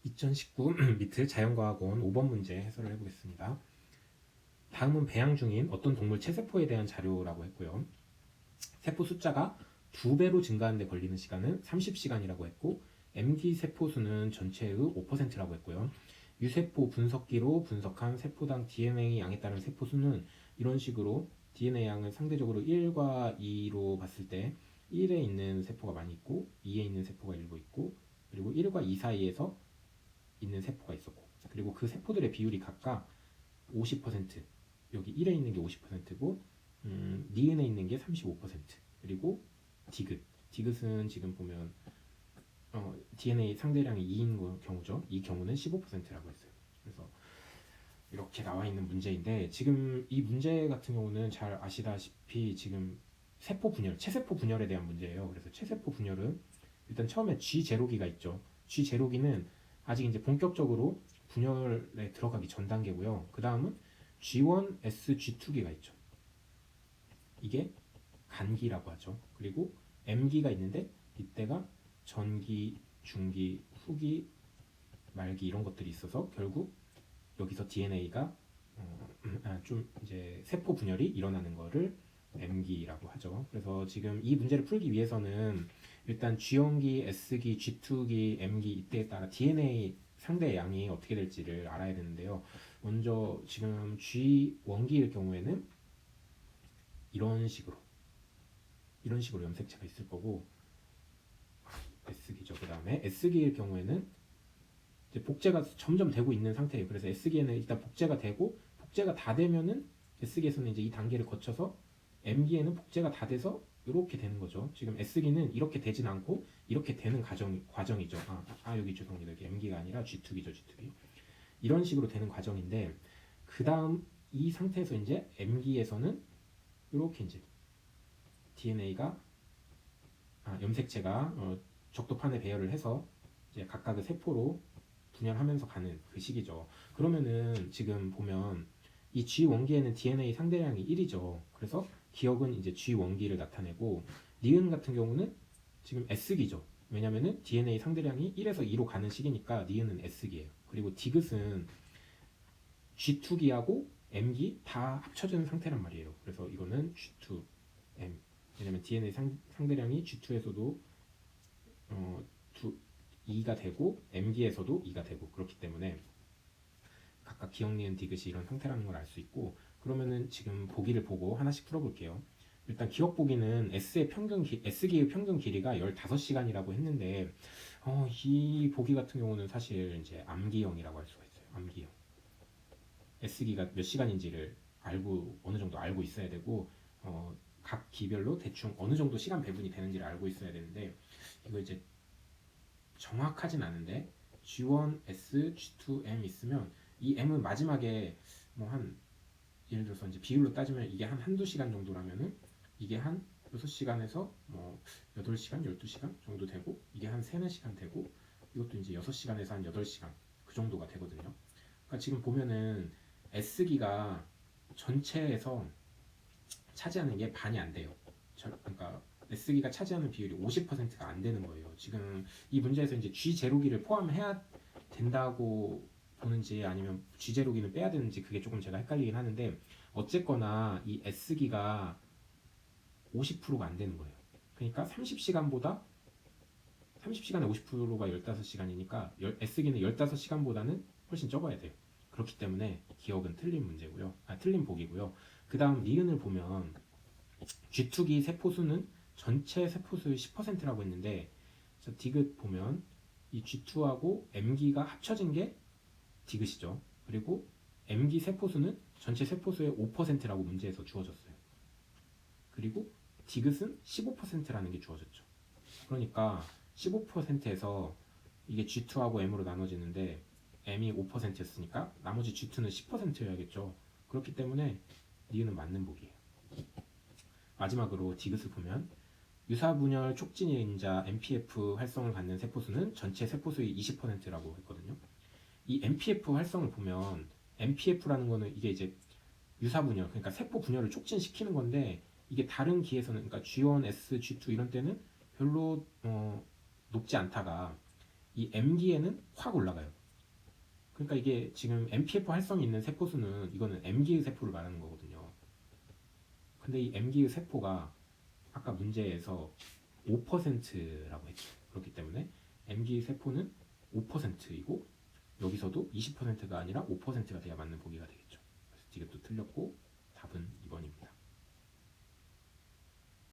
2019 미트 자연과학원 5번 문제 해설을 해보겠습니다. 다음은 배양 중인 어떤 동물 체세포에 대한 자료라고 했고요. 세포 숫자가 2배로 증가하는 데 걸리는 시간은 30시간이라고 했고, MD 세포 수는 전체의 5%라고 했고요. 유세포 분석기로 분석한 세포당 DNA 양에 따른 세포 수는 이런 식으로 DNA 양을 상대적으로 1과 2로 봤을 때 1에 있는 세포가 많이 있고 2에 있는 세포가 일부 있고, 그리고 1과 2 사이에서 있는 세포가 있었고, 그리고 그 세포들의 비율이 각각 50%, 여기 1에 있는 게 50%고 니은에 있는 게 35%, 그리고 디귿은 지금 보면 DNA 상대량이 2인 경우죠. 이 경우는 15%라고 했어요. 그래서 이렇게 나와 있는 문제인데, 지금 이 문제 같은 경우는 잘 아시다시피 지금 세포 분열, 체세포 분열에 대한 문제예요. 그래서 체세포 분열은 일단 처음에 G0기가 있죠. G0기는 아직 이제 본격적으로 분열에 들어가기 전 단계고요. 그 다음은 G1, S, G2기가 있죠. 이게 간기라고 하죠. 그리고 M기가 있는데 이때가 전기, 중기, 후기, 말기 이런 것들이 있어서 결국 여기서 DNA가 좀 이제 세포 분열이 일어나는 거를 M기라고 하죠. 그래서 지금 이 문제를 풀기 위해서는 일단 G1기, S기, G2기, M기 이때에 따라 DNA 상대 양이 어떻게 될지를 알아야 되는데요. 먼저 지금 G1기일 경우에는 이런 식으로 염색체가 있을 거고, S기죠. 그 다음에 S기일 경우에는 이제 복제가 점점 되고 있는 상태예요. 그래서 S기에는 일단 복제가 되고, 복제가 다 되면은 S기에서는 이제 이 단계를 거쳐서 M기에는 복제가 다 돼서 이렇게 되는 거죠. 지금 S기는 이렇게 되진 않고 이렇게 되는 과정이죠. 여기 죄송합니다. 여기 M기가 아니라 G2기죠. G2기. 이런 식으로 되는 과정인데, 그 다음 이 상태에서 이제 M기에서는 이렇게 이제 DNA가 염색체가 적도판에 배열을 해서 이제 각각의 세포로 분열하면서 가는 그 시기죠. 그러면은 지금 보면 이 G1기에는 DNA 상대량이 1이죠. 그래서 기억은 이제 G1기를 나타내고, 니은 같은 경우는 지금 S기죠. 왜냐면은 DNA 상대량이 1에서 2로 가는 시기니까 니은은 S기예요. 그리고 디귿은 G2기하고 M기 다 합쳐진 상태란 말이에요. 그래서 이거는 G2M. 왜냐면 DNA 상대량이 G2에서도 2가 되고 M기에서도 2가 되고, 그렇기 때문에 각각 기억, 니은, 디귿이 이런 상태라는 걸 알 수 있고, 그러면은 지금 보기를 보고 하나씩 풀어볼게요. 일단 기억 보기는 S기의 평균 길이가 15시간이라고 했는데, 이 보기 같은 경우는 사실 이제 암기형이라고 할 수가 있어요. 암기형. S기가 몇 시간인지를 어느 정도 알고 있어야 되고, 각 기별로 대충 어느 정도 시간 배분이 되는지를 알고 있어야 되는데, 이거 이제 정확하진 않은데 G1, S, G2, M 있으면 이 M은 마지막에 예를 들어서 이제 비율로 따지면 이게 한두 시간 정도라면은 이게 한 6시간에서 8시간, 12시간 정도 되고, 이게 한 3, 4시간 되고, 이것도 이제 6시간에서 한 8시간 그 정도가 되거든요. 그러니까 지금 보면은 S기가 전체에서 차지하는 게 반이 안 돼요. 그러니까 S기가 차지하는 비율이 50%가 안 되는 거예요. 지금 이 문제에서 이제 G0기를 포함해야 된다고 보는지 아니면 G0기는 빼야 되는지 그게 조금 제가 헷갈리긴 하는데, 어쨌거나 이 S기가 50%가 안 되는 거예요. 그러니까 30시간에 50%가 15시간이니까 S기는 15시간보다는 훨씬 적어야 돼요. 그렇기 때문에 기억은 틀린 문제고요. 틀린 보기고요. 그 다음 니은을 보면 G2기 세포수는 전체 세포수의 10%라고 했는데, 디귿 보면 이 G2하고 M기가 합쳐진 게 디귿이죠. 그리고 M기 세포수는 전체 세포수의 5%라고 문제에서 주어졌어요. 그리고 디귿은 15%라는 게 주어졌죠. 그러니까 15%에서 이게 G2하고 M으로 나눠지는데 M이 5%였으니까 나머지 G2는 10%여야겠죠. 그렇기 때문에 니은은 맞는 보기예요. 마지막으로 디귿을 보면 유사분열 촉진인자 MPF 활성을 갖는 세포수는 전체 세포수의 20%라고 했거든요. 이 MPF 활성을 보면 MPF라는 거는 이게 이제 유사분열, 그러니까 세포 분열을 촉진시키는 건데, 이게 다른 기에서는, 그러니까 G1, S, G2 이런 때는 별로 높지 않다가 이 M기에는 확 올라가요. 그러니까 이게 지금 MPF 활성이 있는 세포수는 이거는 M기의 세포를 말하는 거거든요. 근데 이 M기의 세포가 아까 문제에서 5%라고 했죠. 그렇기 때문에 M기의 세포는 5%이고 여기서도 20%가 아니라 5%가 돼야 맞는 보기가 되겠죠. 그래서 이게 또 틀렸고 답은 2번입니다.